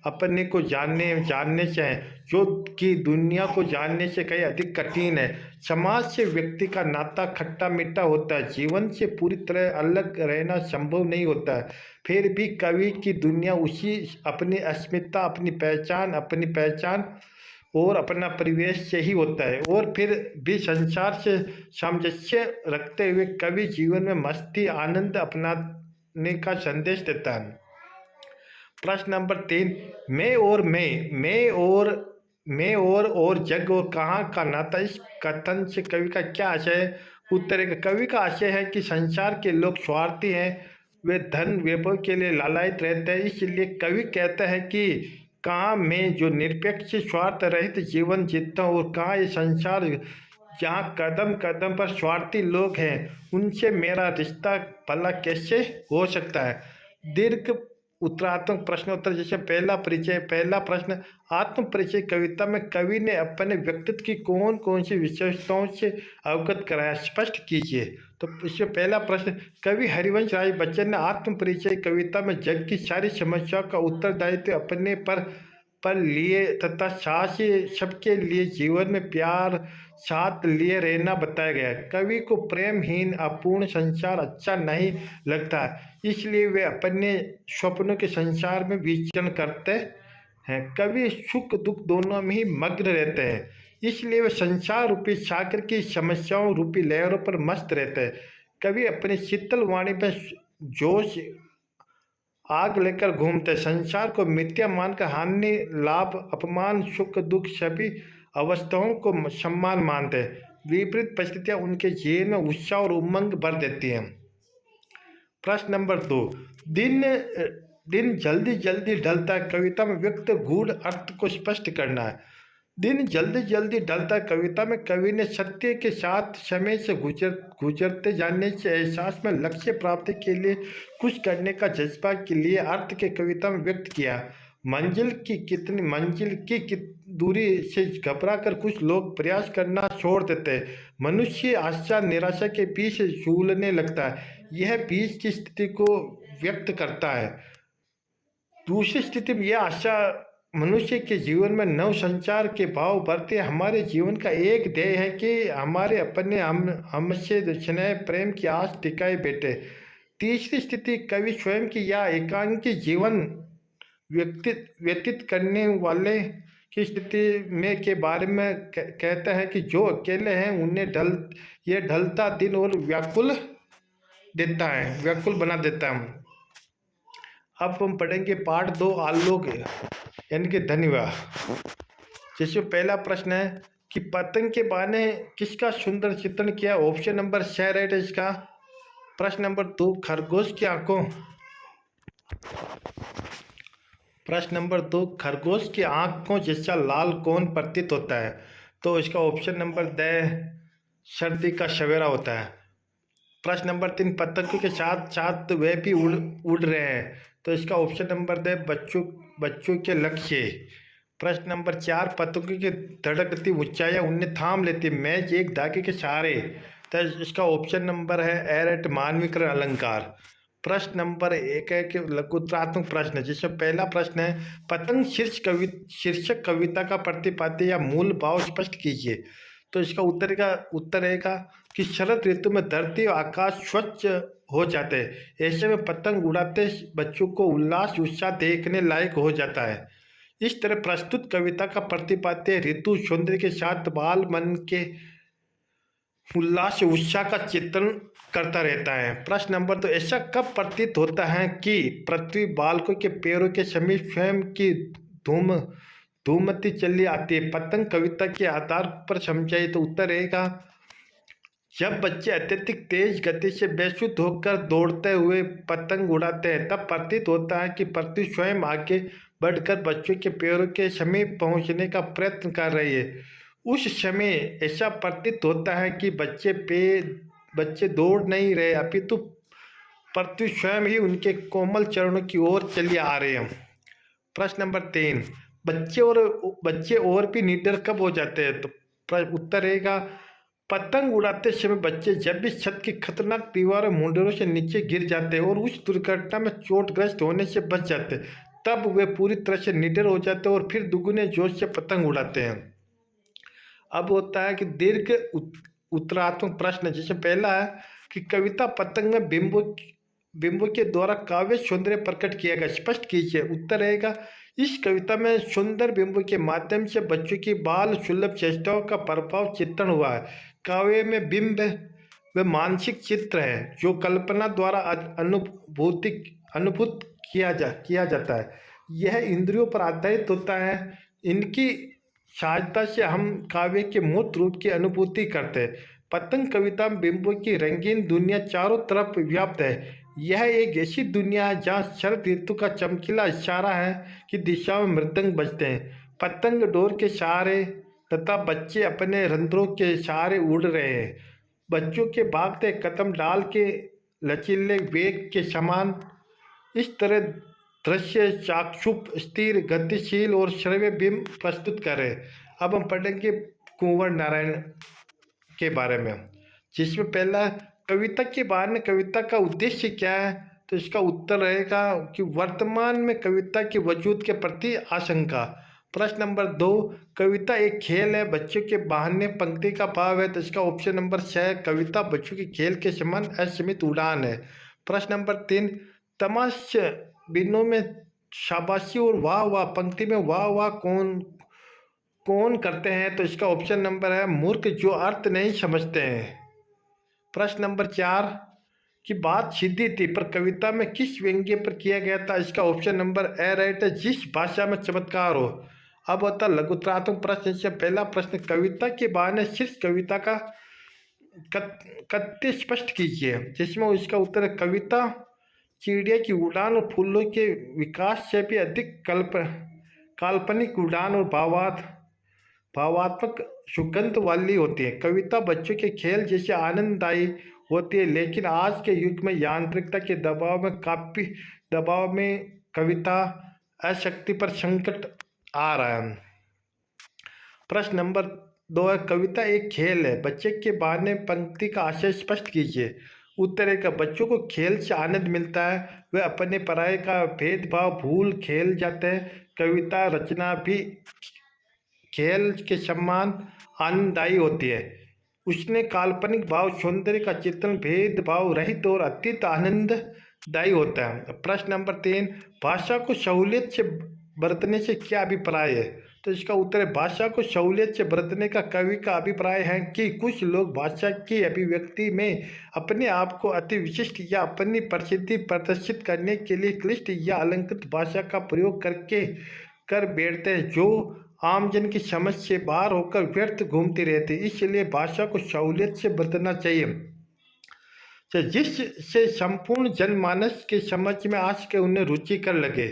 अपने को जानने से है, जो कि दुनिया को जानने से कहीं अधिक कठिन है। समाज से व्यक्ति का नाता खट्टा मीठा होता है, जीवन से पूरी तरह अलग रहना संभव नहीं होता है। फिर भी कवि की दुनिया उसी अपनी अस्मिता, अपनी पहचान और अपना परिवेश से ही होता है। और फिर भी संसार से सामंजस्य रखते हुए कवि जीवन में मस्ती, आनंद अपनाने का संदेश देता है। प्रश्न नंबर 3, मैं और मैं और जग और कहाँ का नाता, इस कथन से कवि का क्या आशय है? उत्तर है, कवि का आशय है कि संसार के लोग स्वार्थी हैं, वे धन वैभव के लिए लालायित रहते हैं। इसलिए कवि कहता है कि कहाँ मैं जो निरपेक्ष स्वार्थ रहित जीवन जीता हूँ, और कहाँ ये संसार जहाँ कदम कदम पर स्वार्थी लोग हैं, उनसे मेरा रिश्ता भला कैसे हो सकता है? दीर्घ उत्तरात्मक प्रश्नोत्तर। जैसे पहला प्रश्न, आत्म परिचय। कविता में कवि ने अपने व्यक्तित्व की कौन कौन सी विशेषताओं से अवगत कराया, स्पष्ट कीजिए। तो इसमें पहला प्रश्न, कवि हरिवंश राय बच्चन ने आत्म परिचय कविता में जग की सारी समस्याओं का उत्तरदायित्व अपने पर लिए तथा साथ ही सबके लिए जीवन में प्यार साथ लिए रहना बताया गया। कवि को प्रेमहीन अपूर्ण संसार अच्छा नहीं लगता, इसलिए वे अपने स्वप्नों के संसार में विचरण करते हैं। कवि सुख दुख दोनों में ही मग्न रहते हैं, इसलिए वे संसार रूपी सागर की समस्याओं रूपी लहरों पर मस्त रहते हैं। कवि अपनी शीतल वाणी पर जोश आग लेकर घूमते, संसार को मिथ्या मानकर हानि लाभ अपमान सुख दुख सभी अवस्थाओं को सम्मान मानते। विपरीत परिस्थितियां उनके जीवन में उत्साह और उमंग भर देती हैं। प्रश्न नंबर 2, दिन दिन जल्दी जल्दी ढलता है, कविता में व्यक्त गूढ़ अर्थ को स्पष्ट करना है। दिन जल्दी जल्दी ढलता है कविता में कवि ने सत्य के साथ समय से गुजरते जाने से एहसास में लक्ष्य प्राप्ति के लिए कुछ करने का जज्बा के लिए अर्थ के कविता में व्यक्त किया। मंजिल की दूरी से घबरा कर कुछ लोग प्रयास करना छोड़ देते हैं। मनुष्य आशा निराशा के बीच झूलने लगता है, यह बीच की स्थिति को व्यक्त करता है। दूसरी स्थिति में यह आशा मनुष्य के जीवन में नव संचार के भाव भरते। हमारे जीवन का एक ध्येय है कि हमारे अपने हमसे स्नेह प्रेम की आस टिकाए बैठे। तीसरी स्थिति कवि स्वयं की या एकांकी जीवन व्यतीत करने वाले की स्थिति में के बारे में कहता है कि जो अकेले हैं उन्हें ढलता दिन और व्याकुल बना देता है। अब हम पढ़ेंगे पार्ट 2, आलोक यानी कि धन्यवाद। जैसे पहला प्रश्न है कि पतंग के बाने किसका सुंदर चित्रण किया, ऑप्शन नंबर 6 राइट है इसका। प्रश्न नंबर 2, खरगोश की आंखों प्रश्न नंबर 2, खरगोश की आंखों जैसा लाल कौन प्रतीत होता है? तो इसका ऑप्शन नंबर द सर्दी का सवेरा होता है। प्रश्न नंबर 3, पतंग के साथ साथ वे भी उड़ रहे हैं, तो इसका ऑप्शन नंबर द बच्चों के लक्ष्य। प्रश्न नंबर 4, पतंग की धड़कती ऊंचाइयां उन्हें थाम लेती, मैच एक धागे के सहारे, तो इसका ऑप्शन नंबर है एरट मानवीकरण अलंकार। प्रश्न नंबर 1 है कि लघुत्रात्मक प्रश्न, जिसमें पहला प्रश्न है पतंग शीर्षक कविता का प्रतिपाद्य या मूल भाव स्पष्ट कीजिए। तो इसका उत्तर रहेगा कि शरद ऋतु में धरती और आकाश स्वच्छ हो जाते हैं, ऐसे में पतंग उड़ाते बच्चों को उल्लास उत्साह देखने लायक हो जाता है। इस तरह प्रस्तुत कविता का प्रतिपाद्य ऋतु सौंदर्य के साथ बाल मन के उल्लास उत्साह का चित्रण करता रहता है। प्रश्न नंबर 2, ऐसा कब प्रतीत होता है कि पृथ्वी बालकों के पैरों के समीप स्वयं की धूमती चली आती है? पतंग कविता के आधार पर समझाइए। तो उत्तर रहेगा जब बच्चे अत्यधिक तेज गति से बेसुध होकर दौड़ते हुए पतंग उड़ाते हैं, तब प्रतीत होता है कि पृथ्वी स्वयं आगे बढ़कर बच्चों के पैरों के समीप पहुंचने का प्रयत्न कर रही है। उस समय ऐसा प्रतीत होता है कि बच्चे दौड़ नहीं रहे, अपितु पृथ्वी स्वयं ही उनके कोमल चरणों की ओर चली आ रहे हैं। प्रश्न नंबर 3, बच्चे और भी निडर कब हो जाते हैं? तो उत्तर रहेगा पतंग उड़ाते समय बच्चे जब भी छत की खतरनाक दीवारों मुंडेरों से नीचे गिर जाते हैं और उस दुर्घटना में चोटग्रस्त होने से बच जाते हैं, तब वे पूरी तरह से निडर हो जाते हैं और फिर दुगुने जोश से पतंग उड़ाते हैं। अब होता है कि दीर्घ उत्तरात्मक प्रश्न, जैसे पहला है कि कविता पतंग में बिंबों के द्वारा काव्य सौंदर्य प्रकट किया गया, स्पष्ट कीजिए। उत्तर रहेगा इस कविता में सुंदर बिंबों के माध्यम से बच्चों की बाल सुलभ चेष्टाओं का प्रभाव चित्रण हुआ है। काव्य में बिंब व मानसिक चित्र हैं जो कल्पना द्वारा अनुभूत किया जाता है। यह इंद्रियों पर आधारित होता है, इनकी सहायता से हम काव्य के मूर्त रूप की अनुभूति करते हैं। पतंग कविता में बिंबों की रंगीन दुनिया चारों तरफ व्याप्त है। यह एक ऐसी दुनिया है जहाँ शरद ऋतु का चमकीला इशारा है कि दिशा में मृदंग बजते हैं, पतंग डोर के सहारे तथा बच्चे अपने रंध्रों के सहारे उड़ रहे हैं। बच्चों के भागते कदम डाल के लचीले वेग के समान। इस तरह दृश्य चाक्षुष, स्थिर, गतिशील और श्रव्य बिंब प्रस्तुत करें। अब हम पढ़ेंगे कुंवर नारायण के बारे में, जिसमें पहला कविता के बारे में कविता का उद्देश्य क्या है, तो इसका उत्तर रहेगा कि वर्तमान में कविता के वजूद के प्रति आशंका। प्रश्न नंबर 2, कविता एक खेल है, बच्चों के बहाने पंक्ति का भाव है, तो इसका ऑप्शन नंबर 6, कविता बच्चों के खेल के समान असीमित उड़ान है। प्रश्न नंबर 3, तमाश बिनों में शाबाशी और वाह वाह पंक्ति में वाह वाह कौन कौन करते हैं, तो इसका ऑप्शन नंबर है मूर्ख जो अर्थ नहीं समझते हैं। प्रश्न नंबर 4, की बात सीधी थी पर कविता में किस व्यंग्य पर किया गया था, इसका ऑप्शन नंबर ए राइट है, जिस भाषा में चमत्कार हो। अब होता लघुत्रात्मक प्रश्न से पहला प्रश्न, कविता के बहाने शीर्ष कविता का कथ्य स्पष्ट कीजिए, जिसमें इसका उत्तर है कविता चिड़िया की उड़ान और फूलों के विकास से भी अधिक काल्पनिक उड़ान और भावात्मक सुगंध वाली होती है। कविता बच्चों के खेल जैसे आनंददायी होती है, लेकिन आज के युग में यांत्रिकता के दबाव में कविता अशक्ति पर संकट आ रहा है। प्रश्न नंबर 2 है, कविता एक खेल है, बच्चे के बहाने पंक्ति का आशय स्पष्ट कीजिए। उत्तर है कि बच्चों को खेल से आनंद मिलता है, वे अपने पराये का भेदभाव भूल खेल जाते हैं। कविता रचना भी खेल के समान आनंददायी होती है। उसने काल्पनिक भाव सौंदर्य का चित्रण भेदभाव रहित और अत्यंत आनंददायी होता है। प्रश्न नंबर 3, भाषा को सहूलियत से बरतने से क्या अभिप्राय है, तो इसका उत्तर है भाषा को सहूलियत से बरतने का कवि का अभिप्राय है कि कुछ लोग भाषा की अभिव्यक्ति में अपने आप को अति विशिष्ट या अपनी प्रसिद्धि प्रदर्शित करने के लिए क्लिष्ट या अलंकृत भाषा का प्रयोग कर बैठते हैं, जो आमजन की समझ से बाहर होकर व्यर्थ घूमती रहती है। इसलिए भाषा को सहूलियत से बरतना चाहिए, तो जिससे संपूर्ण जनमानस के समझ में आ सके, उन्हें रुचिकर लगे।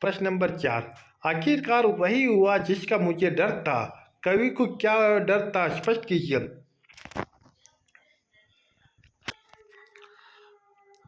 प्रश्न नंबर 4, आखिरकार वही हुआ जिसका मुझे डर था, कवि को क्या डर था, स्पष्ट कीजिए।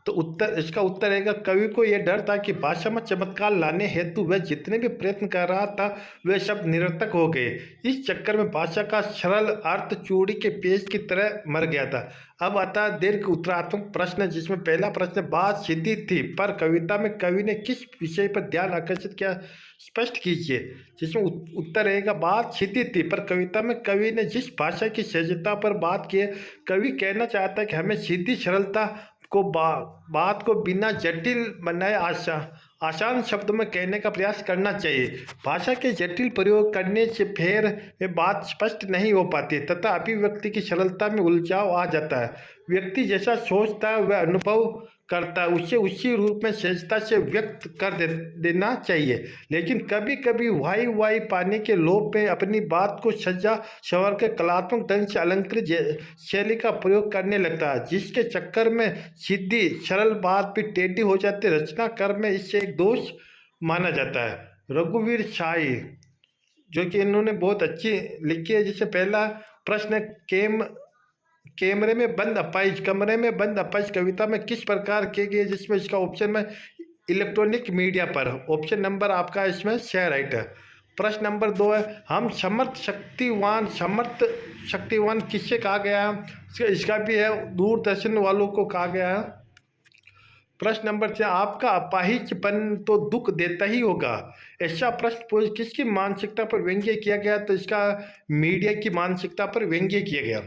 तो इसका उत्तर रहेगा कवि को यह डर था कि भाषा में चमत्कार लाने हेतु वह जितने भी प्रयत्न कर रहा था वे सब निरर्थक हो गए। इस चक्कर में भाषा का सरल अर्थ चूड़ी के पेज की तरह मर गया था। अब आता है दीर्घ उत्तरात्मक प्रश्न, जिसमें पहला प्रश्न, बात सीधी थी पर कविता में कवि ने किस विषय पर ध्यान आकर्षित किया, स्पष्ट कीजिए। जिसमें उत्तर रहेगा बात सीधी थी पर कविता में कवि ने जिस भाषा की सहजता पर बात की है, कवि कहना चाहता है कि हमें सीधी सरलता को बात को बिना जटिल बनाए आसान शब्दों में कहने का प्रयास करना चाहिए। भाषा के जटिल प्रयोग करने से फिर वे बात स्पष्ट नहीं हो पाती तथा अभिव्यक्ति की सरलता में उलझाव आ जाता है। व्यक्ति जैसा सोचता है वह अनुभव करता है, उसे उसी रूप में सहजता से व्यक्त कर देना चाहिए। लेकिन कभी कभी वाई पाने के लोभ में अपनी बात को सजा संवर के कलात्मक ढंग से अलंकृत शैली का प्रयोग करने लगता है, जिसके चक्कर में सीधी सरल बात भी टेढ़ी हो जाती है। रचनाकार में इससे एक दोष माना जाता है। रघुवीर शाही जो कि इन्होंने बहुत अच्छी लिखी है, जिससे पहला प्रश्न कमरे में बंद अपाइज कविता में किस प्रकार की गई, जिसमें इसका ऑप्शन में इलेक्ट्रॉनिक मीडिया पर, ऑप्शन नंबर आपका इसमें शेयर राइट है। प्रश्न नंबर 2 है, हम समर्थ शक्तिवान किससे कहा गया है, इसका भी है दूरदर्शन वालों को कहा गया है। प्रश्न नंबर 6, आपका अपाहिजपन तो दुख देता ही होगा, ऐसा प्रश्न किसकी मानसिकता पर व्यंग्य किया गया, तो इसका मीडिया की मानसिकता पर व्यंग्य किया गया।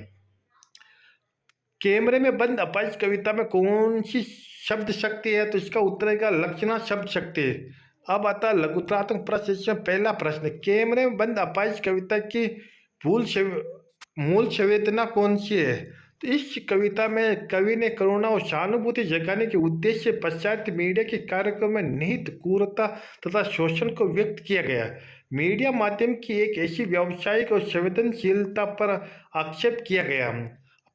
कैमरे में बंद अपाहिज कविता में कौन सी शब्द शक्ति है, तो इसका उत्तर है लक्षणा शब्द शक्ति। अब आता है लघुत्रात्मक प्रश्न, इसमें पहला प्रश्न, कैमरे में बंद अपाहिज कविता की मूल संवेदना कौन सी है, इस कविता में कवि ने करुणा और सहानुभूति जगाने के उद्देश्य से पाश्चात्य मीडिया के कार्यक्रम में निहित क्रूरता तथा शोषण को व्यक्त किया गया। मीडिया माध्यम की एक ऐसी व्यावसायिक और संवेदनशीलता पर आक्षेप किया गया।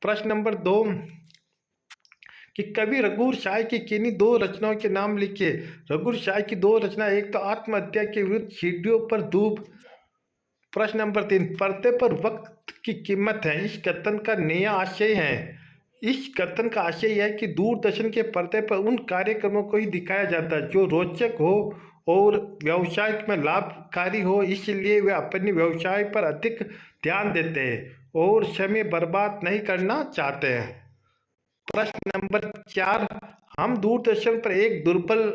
प्रश्न नंबर 2 कि कवि रघुवीर शाह की किन्हीं दो रचनाओं के नाम लिखिए। रघुवीर शाह की दो रचना, एक तो आत्महत्या के विरुद्ध सीढ़ियों पर धूप। प्रश्न नंबर 3 पर्दे पर वक्त की कीमत है, इस कथन का नया आशय है। इस कथन का आशय यह है कि दूरदर्शन के पर्दे पर उन कार्यक्रमों को ही दिखाया जाता है जो रोचक हो और व्यवसाय में लाभकारी हो, इसलिए वे अपने व्यवसाय पर अधिक ध्यान देते हैं और समय बर्बाद नहीं करना चाहते हैं। प्रश्न नंबर 4 हम दूरदर्शन पर एक दुर्बल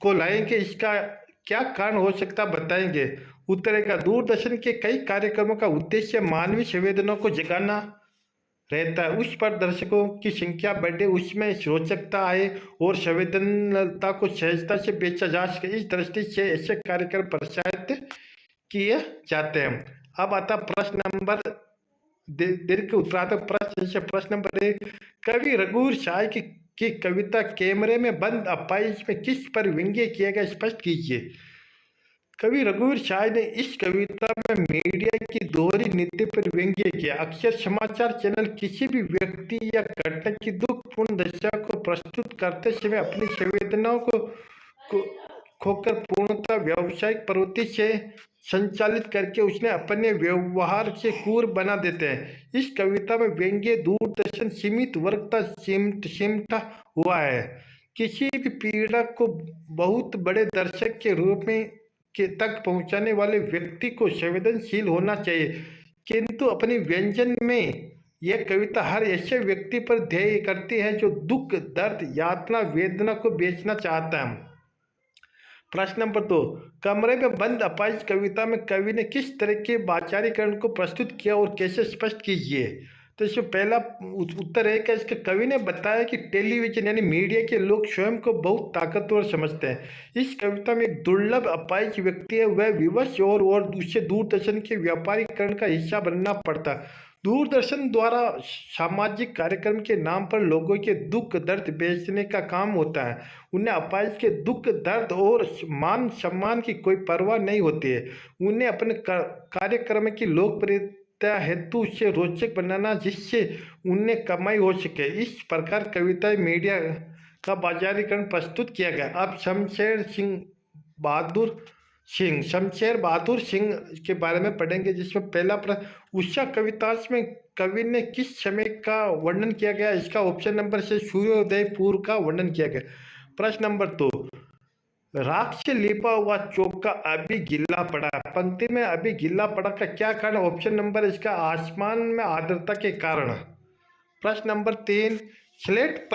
को लाएंगे, इसका क्या कारण हो सकता बताएंगे। उत्तर है दूरदर्शन के कई कार्यक्रमों का उद्देश्य मानवीय संवेदनाओं को जगाना रहता है। उस पर दर्शकों की संख्या बढ़े, उसमें रोचकता आए और संवेदनशीलता को सहजता से बेचा जा सके, इस दृष्टि से ऐसे कार्यक्रम प्रसारित किए जाते हैं। अब आता प्रश्न नंबर दीर्घ उत्तरार्धक प्रश्न। जैसे प्रश्न नंबर 1 कवि रघुवीर शाह की कविता कैमरे में बंद अपाइज में किस पर व्यंग्य किया गया, स्पष्ट कीजिए। कवि रघुवीर शाह ने इस कविता में मीडिया की दोहरी नीति पर व्यंग्य किया। अक्सर समाचार चैनल किसी भी व्यक्ति या घटना की दुखपूर्ण दशा को प्रस्तुत करते समय अपनी संवेदनाओं को खोकर पूर्णतः व्यावसायिक प्रवृत्ति से संचालित करके उसने अपने व्यवहार से क्रूर बना देते हैं। इस कविता में व्यंग्य दूरदर्शन सीमित वर्ग तक सिमटा हुआ है। किसी भी पीड़ा को बहुत बड़े दर्शक के रूप में तक पहुंचाने वाले व्यक्ति को संवेदनशील होना चाहिए, किंतु अपनी व्यंजन में यह कविता हर ऐसे व्यक्ति पर ध्येय करती है जो दुख, दर्द, यातना, वेदना को बेचना चाहता है। प्रश्न नंबर 2 कमरे में बंद अपाइज कविता में कवि ने किस तरह के वाचारीकरण को प्रस्तुत किया और कैसे, स्पष्ट कीजिए। तो इसमें पहला उत्तर है कि इसके कवि ने बताया कि टेलीविजन यानी मीडिया के लोग स्वयं को बहुत ताकतवर समझते हैं। इस कविता में एक दुर्लभ अपाइज व्यक्ति है, वह विवश और उसे दूरदर्शन के व्यापारीकरण का हिस्सा बनना पड़ता है। दूरदर्शन द्वारा सामाजिक कार्यक्रम के नाम पर लोगों के दुख दर्द बेचने का काम होता है। उन्हें अपाइज के दुख दर्द और मान सम्मान की कोई परवाह नहीं होती है। उन्हें अपने कार्यक्रम की लोकप्रियता हेतु उसे रोचक बनाना, जिससे उन्हें कमाई हो सके। इस प्रकार कविता मीडिया का बाजारीकरण प्रस्तुत किया गया। अब शमशेर बहादुर सिंह के बारे में पढ़ेंगे, जिसमें पहला प्रश्न उषा कवितांश में कवि ने किस समय का वर्णन किया गया, इसका ऑप्शन नंबर से सूर्योदय पूर्व का वर्णन किया गया। प्रश्न नंबर 2 राख से लिपा हुआ चौका अभी गिल्ला पड़ा, पंक्ति में अभी गिल्ला पड़ा का क्या कारण, ऑप्शन नंबर इसका आसमान में आर्द्रता के कारण। प्रश्न नंबर 3 स्लेट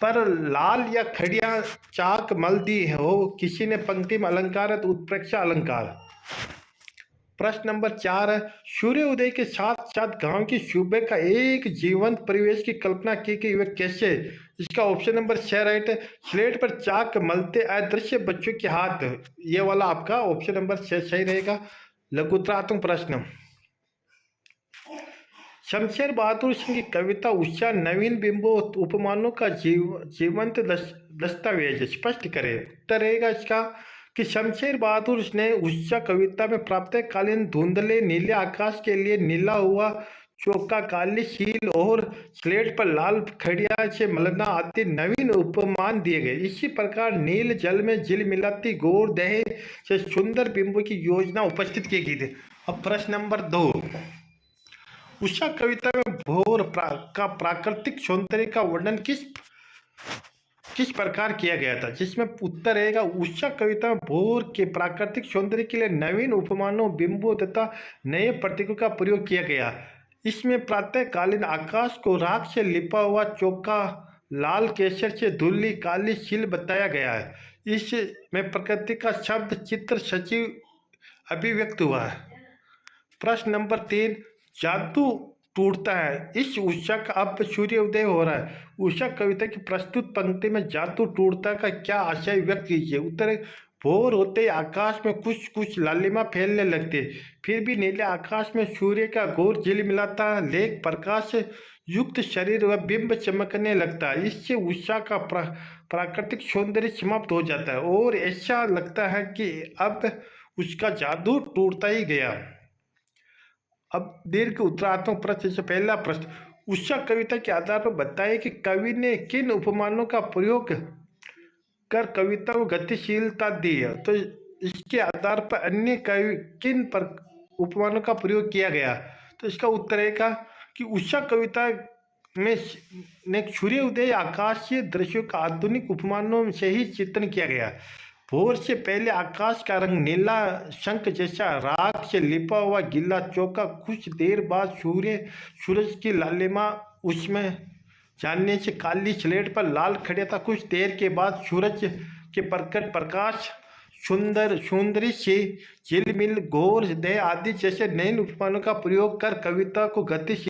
पर लाल या खड़िया चाक मल दी हो, किसी ने पंक्ति में अलंकार है तो उत्प्रेक्षा अलंकार। प्रश्न नंबर 4 है सूर्योदय के साथ साथ गांव की सुबह का एक जीवंत परिवेश की कल्पना की गई, वह कैसे, इसका ऑप्शन नंबर 6 राइट है। स्लेट पर चाक मलते अदृश्य बच्चों के हाथ, ये वाला आपका ऑप्शन नंबर 6 सही रहेगा। लघुत्तरात्मक प्रश्न शमशेर बहादुर सिंह की कविता उषा नवीन बिंबों उपमानों का जीवंत दस्तावेज, स्पष्ट करें। उत्तर रहेगा इसका कि शमशेर बहादुर ने उषा कविता में प्रातःकालीन धुंधले नीले आकाश के लिए नीला हुआ चौका, काली शील और स्लेट पर लाल खड़िया से मलना आदि नवीन उपमान दिए गए। इसी प्रकार नील जल में झिल मिलाती गौर दहे से सुंदर बिंबों की योजना उपस्थित की गई थी। अब प्रश्न नंबर 2 उषा कविता में भोर का प्राकृतिक सौंदर्य का वर्णन किस प्रकार किया गया था, जिसमें उत्तर रहेगा उषा कविता में भोर के प्राकृतिक सौंदर्य के लिए नवीन उपमानों, बिंबों तथा नए प्रतीकों का प्रयोग किया गया। इसमें प्रातःकालीन आकाश को राख से लिपा हुआ चौका, लाल केसर से धुल्ली काली शील बताया गया है। इसमें प्रकृति का शब्द चित्र सचिव अभिव्यक्त हुआ है। प्रश्न नंबर 3 जादू टूटता है, इस उषा का अब सूर्योदय हो रहा है। उषा कविता की प्रस्तुत पंक्ति में जादू टूटता का क्या आशय व्यक्त कीजिए। उत्तर भोर होते ही आकाश में कुछ कुछ लालिमा फैलने लगते। फिर भी नीले आकाश में सूर्य का घोर झिलमिलाता लेख प्रकाश युक्त शरीर व बिंब चमकने लगता। इससे उषा का प्राकृतिक सौंदर्य समाप्त हो जाता है और ऐसा लगता है कि अब उसका जादू टूटता ही गया। अब दीर्घ उत्तरात्मक प्रश्न से पहला प्रश्न, उषा कविता के आधार पर बताइए कि कवि ने किन उपमानों का प्रयोग कर कविता को गतिशीलता दी है। तो इसके आधार पर अन्य कवि किन पर उपमानों का प्रयोग किया गया। तो इसका उत्तर है कि उषा कविता में सूर्योदय आकाशीय दृश्यों का आधुनिक उपमानों से ही चित्रण किया गया। भोर से पहले आकाश का रंग नीला शंख जैसा राख से लिपा हुआ गीला चौका, कुछ देर बाद सूरज की लालिमा उसमें जानने से काली स्लेट पर लाल खड़े था। कुछ देर के बाद सूरज के प्रकट प्रकाश सुंदरी से झिलमिल घोर दे आदि जैसे नए उपमानों का प्रयोग कर कविता को गतिशील